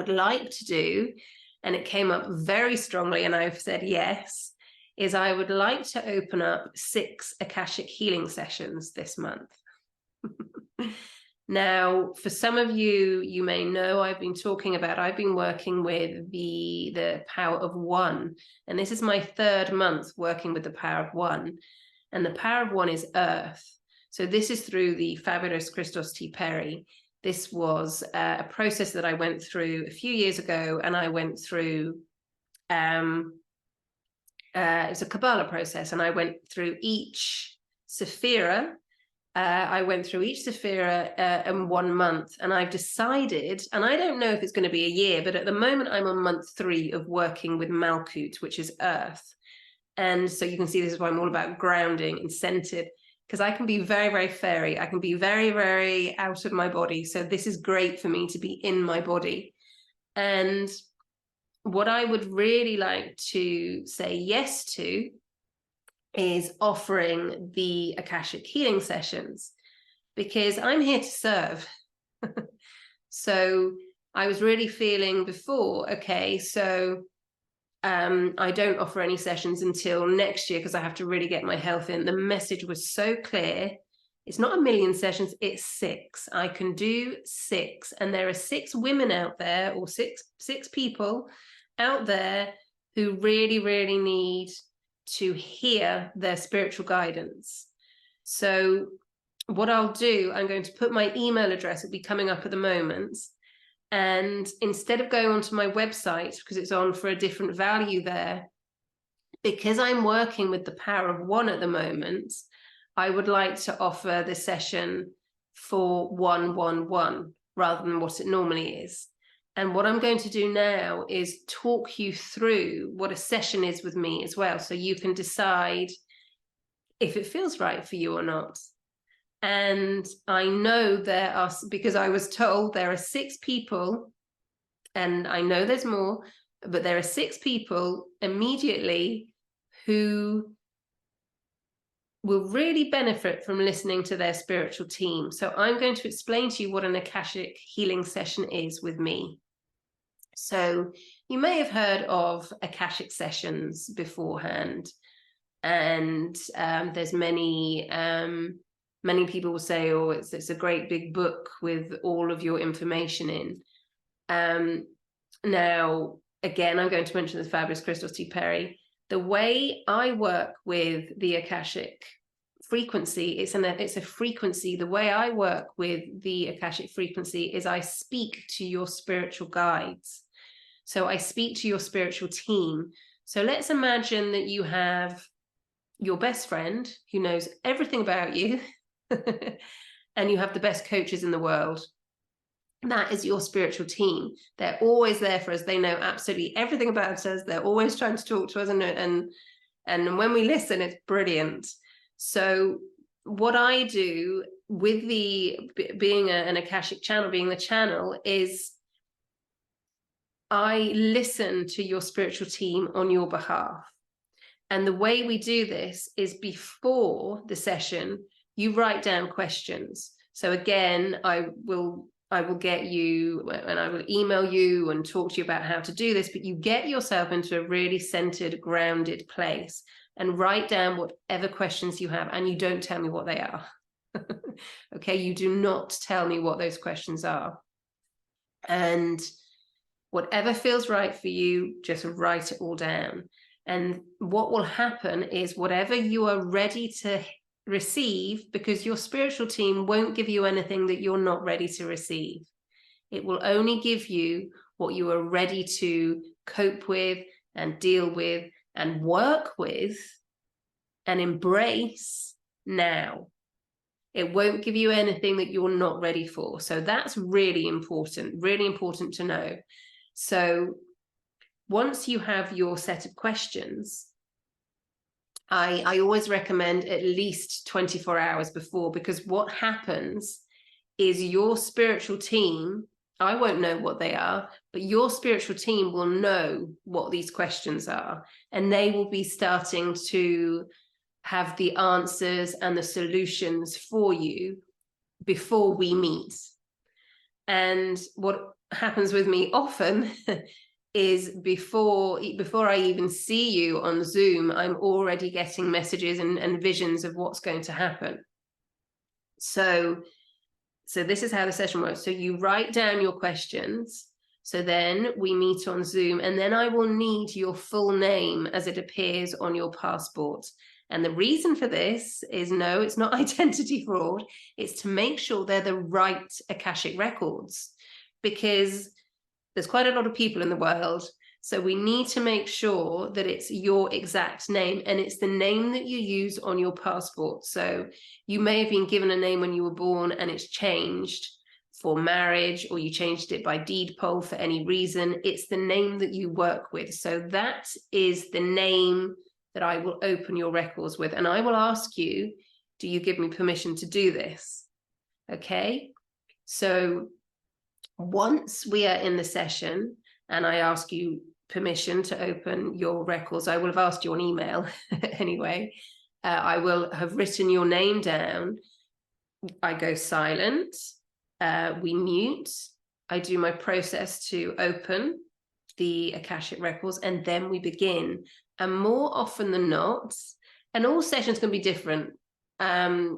would like to do, and it came up very strongly and I've said yes, is I would like to open up 6 Akashic healing sessions this month. Now, for some of you, you may know I've been working with the power of one, and this is my 3rd month working with the power of one, and the power of one is earth. So this is through the fabulous Christos T. Perry. This was a process that I went through a few years ago, and I went through, it's a Kabbalah process, and I went through each Sephira. I went through each Sephira in 1 month, and I've decided, and I don't know if it's going to be a year, but at the moment I'm on month 3 of working with Malkut, which is earth. And so you can see this is why I'm all about grounding and centered, because I can be very, very fairy. I can be very, very out of my body. So this is great for me to be in my body. And what I would really like to say yes to is offering the Akashic healing sessions, because I'm here to serve. So I was really feeling before, okay, so I don't offer any sessions until next year because I have to really get my health in. The message was so clear. It's not 1 million sessions, it's 6. I can do 6. And there are 6 women out there, or six people out there who really, really need to hear their spiritual guidance. So what I'll do, I'm going to put my email address, it'll be coming up at the moment. And instead of going onto my website, because it's on for a different value there, because I'm working with the power of one at the moment, I would like to offer the session for 111 rather than what it normally is. And what I'm going to do now is talk you through what a session is with me as well, so you can decide if it feels right for you or not. And I know there are, because I was told there are 6 people, and I know there's more, but there are 6 people immediately who will really benefit from listening to their spiritual team. So I'm going to explain to you what an Akashic healing session is with me. So you may have heard of Akashic sessions beforehand, and there's many people will say, oh, it's a great big book with all of your information in. Now, again, I'm going to mention the fabulous Christos T. Perry. The way I work with the Akashic frequency, it's a frequency. The way I work with the Akashic frequency is I speak to your spiritual guides. So I speak to your spiritual team. So let's imagine that you have your best friend who knows everything about you, and you have the best coaches in the world. That is your spiritual team. They're always there for us. They know absolutely everything about us. They're always trying to talk to us, and when we listen, it's brilliant. So what I do with being an Akashic channel, being the channel, is I listen to your spiritual team on your behalf. And the way we do this is before the session, you write down questions. So again, I will get you, and I will email you and talk to you about how to do this, but you get yourself into a really centered, grounded place and write down whatever questions you have, and you don't tell me what they are. Okay, you do not tell me what those questions are. And whatever feels right for you, just write it all down. And what will happen is whatever you are ready to receive, because your spiritual team won't give you anything that you're not ready to receive. It will only give you what you are ready to cope with and deal with and work with and embrace now. It won't give you anything that you're not ready for. So that's really important to know. So once you have your set of questions, I always recommend at least 24 hours before, because what happens is your spiritual team, I won't know what they are, but your spiritual team will know what these questions are, and they will be starting to have the answers and the solutions for you before we meet. And what happens with me often is before I even see you on Zoom, I'm already getting messages and visions of what's going to happen. So this is how the session works. So you write down your questions. So then we meet on Zoom, and then I will need your full name as it appears on your passport. And the reason for this is, no, it's not identity fraud. It's to make sure they're the right Akashic records, because there's quite a lot of people in the world. So we need to make sure that it's your exact name, and it's the name that you use on your passport. So you may have been given a name when you were born and it's changed for marriage, or you changed it by deed poll for any reason. It's the name that you work with. So that is the name that I will open your records with. And I will ask you, do you give me permission to do this? Okay. So once we are in the session and I ask you permission to open your records, I will have asked you on email anyway. I will have written your name down. I go silent. We mute. I do my process to open the Akashic records, and then we begin. And more often than not, and all sessions can be different.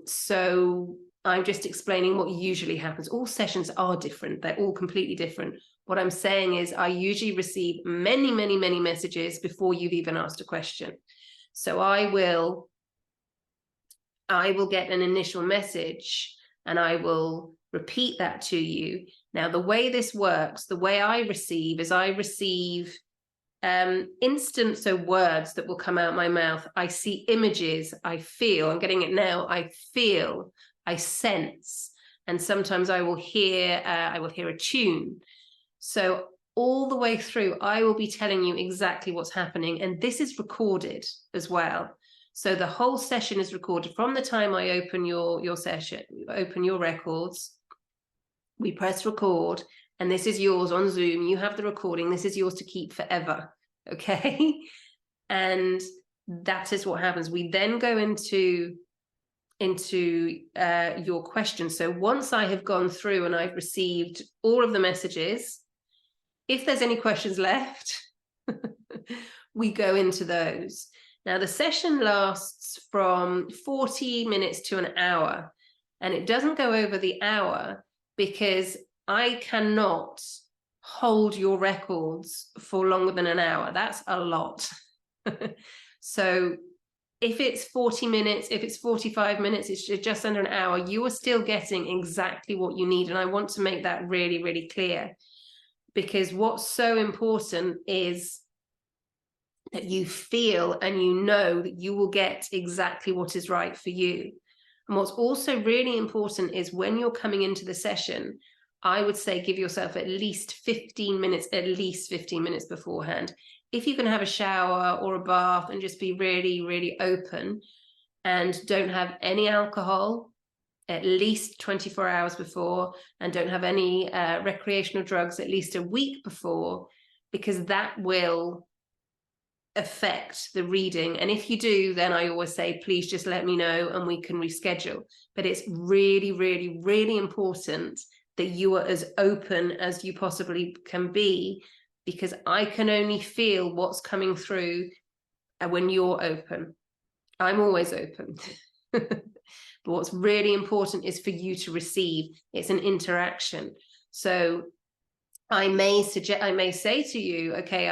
So I'm just explaining what usually happens. All sessions are different. They're all completely different. What I'm saying is I usually receive many, many, many messages before you've even asked a question. So I will get an initial message and I will repeat that to you. Now, the way this works, the way I receive is I receive instant, so words that will come out my mouth. I see images, I feel, I'm getting it now, I feel, I sense, and sometimes I will hear a tune. So all the way through, I will be telling you exactly what's happening, and this is recorded as well. So the whole session is recorded from the time I open your session, open your records. We press record, and this is yours on Zoom. You have the recording. This is yours to keep forever. Okay. And that is what happens. We then go into your questions. So once I have gone through and I've received all of the messages, if there's any questions left, we go into those. Now, the session lasts from 40 minutes to an hour, and it doesn't go over the hour because I cannot hold your records for longer than an hour. That's a lot. So if it's 40 minutes, if it's 45 minutes, it's just under an hour, you are still getting exactly what you need. And I want to make that really, really clear, because what's so important is that you feel and you know that you will get exactly what is right for you. And what's also really important is when you're coming into the session, I would say give yourself at least 15 minutes beforehand. If you can have a shower or a bath and just be really, really open, and don't have any alcohol at least 24 hours before, and don't have any recreational drugs at least a week before, because that will affect the reading. And if you do, then I always say, please just let me know and we can reschedule. But it's really, really, really important that you are as open as you possibly can be, because I can only feel what's coming through when you're open. I'm always open. But what's really important is for you to receive. It's an interaction. So I may say to you, okay,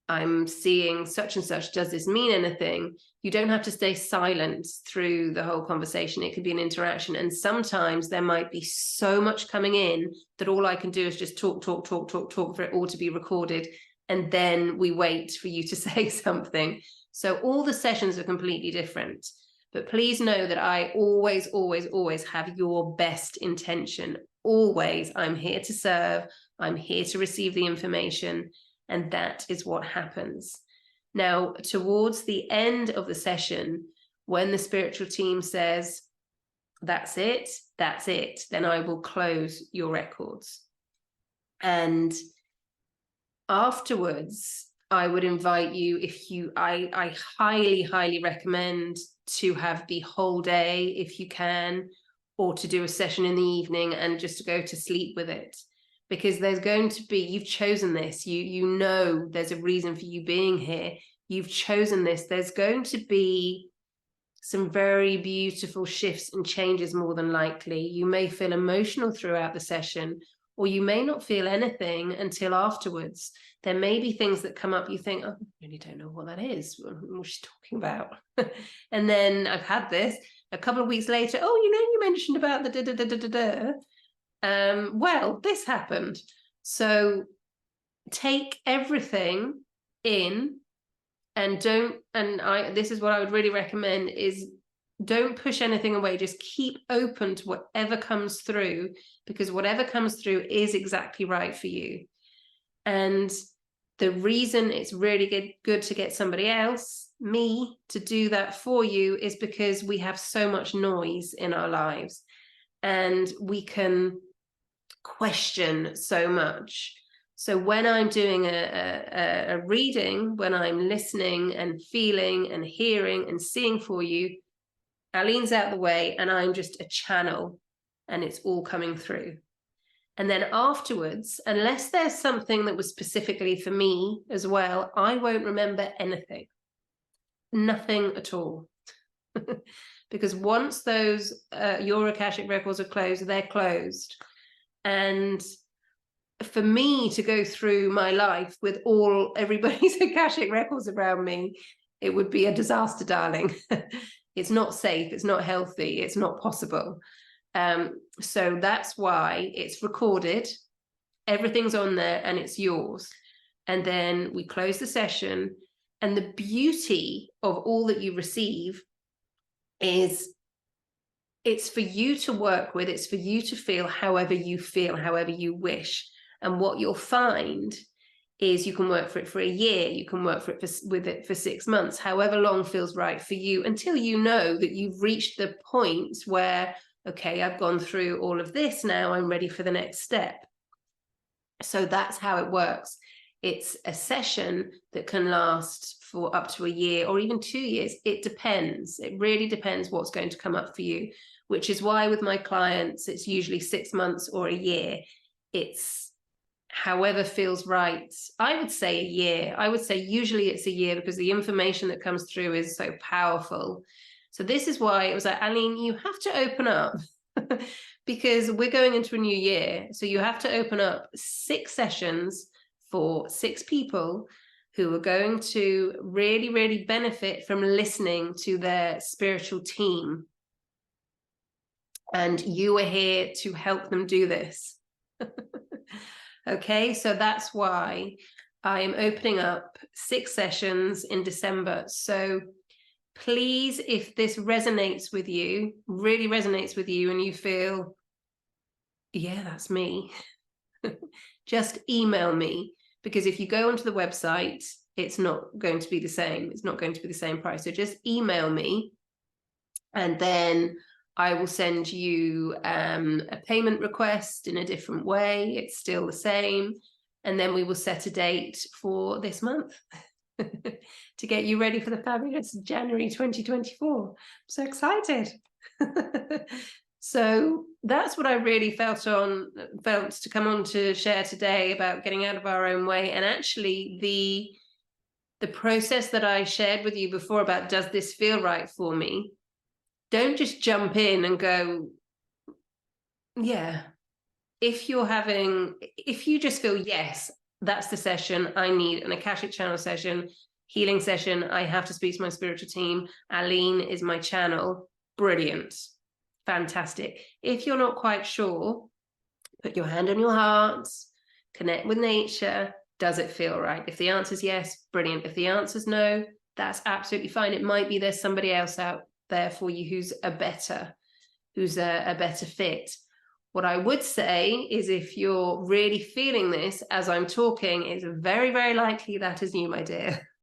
I'm seeing such and such. Does this mean anything? You don't have to stay silent through the whole conversation. It could be an interaction. And sometimes there might be so much coming in that all I can do is just talk for it all to be recorded. And then we wait for you to say something. So all the sessions are completely different. But please know that I always, always, always have your best intention. Always. I'm here to serve. I'm here to receive the information. And that is what happens. Now, towards the end of the session, when the spiritual team says, that's it, then I will close your records. And afterwards, I would invite you, I highly, highly recommend to have the whole day if you can, or to do a session in the evening and just to go to sleep with it. Because there's going to be, you've chosen this, you know there's a reason for you being here, you've chosen this, there's going to be some very beautiful shifts and changes more than likely. You may feel emotional throughout the session, or you may not feel anything until afterwards. There may be things that come up, you think, oh, I really don't know what that is, what she's talking about. And then I've had this, a couple of weeks later, oh, you mentioned about the da-da-da-da-da-da. Well, this happened. So take everything in, and this is what I would really recommend, is don't push anything away. Just keep open to whatever comes through, because whatever comes through is exactly right for you. And the reason it's really good to get somebody else, me, to do that for you is because we have so much noise in our lives, and we can question so much. So when I'm doing a reading, when I'm listening and feeling and hearing and seeing for you, Aline's out the way and I'm just a channel, and it's all coming through. And then afterwards, unless there's something that was specifically for me as well, I won't remember anything, nothing at all. Because once those your Akashic records are closed, they're closed. And for me to go through my life with everybody's Akashic records around me, it would be a disaster, darling. It's not safe, it's not healthy, it's not possible. So that's why it's recorded, everything's on there, and it's yours. And then we close the session, and the beauty of all that you receive is it's for you to work with, it's for you to feel, however you wish. And what you'll find is you can work for it for a year, you can work with it for 6 months, however long feels right for you, until you know that you've reached the point where, okay, I've gone through all of this, now I'm ready for the next step. So that's how it works. It's a session that can last for up to a year or even 2 years. It depends. It really depends what's going to come up for you, which is why with my clients, it's usually 6 months or a year. It's however feels right. I would say a year. I would say usually it's a year, because the information that comes through is so powerful. So this is why it was like, Aline, you have to open up because we're going into a new year. So you have to open up 6 sessions for 6 people who are going to really, really benefit from listening to their spiritual team. And you are here to help them do this. Okay, so that's why I am opening up 6 sessions in December. So please, if this resonates with you, really resonates with you, and you feel, yeah, that's me, just email me. Because if you go onto the website, it's not going to be the same. It's not going to be the same price. So just email me, and then I will send you a payment request in a different way. It's still the same. And then we will set a date for this month to get you ready for the fabulous January 2024. I'm so excited. So that's what I really felt to come on to share today about getting out of our own way. And actually the process that I shared with you before about, does this feel right for me? Don't just jump in and go, yeah. If you just feel, yes, that's the session, I need an Akashic channel session, healing session, I have to speak to my spiritual team, Aline is my channel, brilliant, fantastic. If you're not quite sure, put your hand on your heart, connect with nature. Does it feel right? If the answer is yes, brilliant. If the answer is no, that's absolutely fine. It might be there's somebody else out there for you who's a better fit. What I would say is, if you're really feeling this as I'm talking, it's very, very likely that is you, my dear.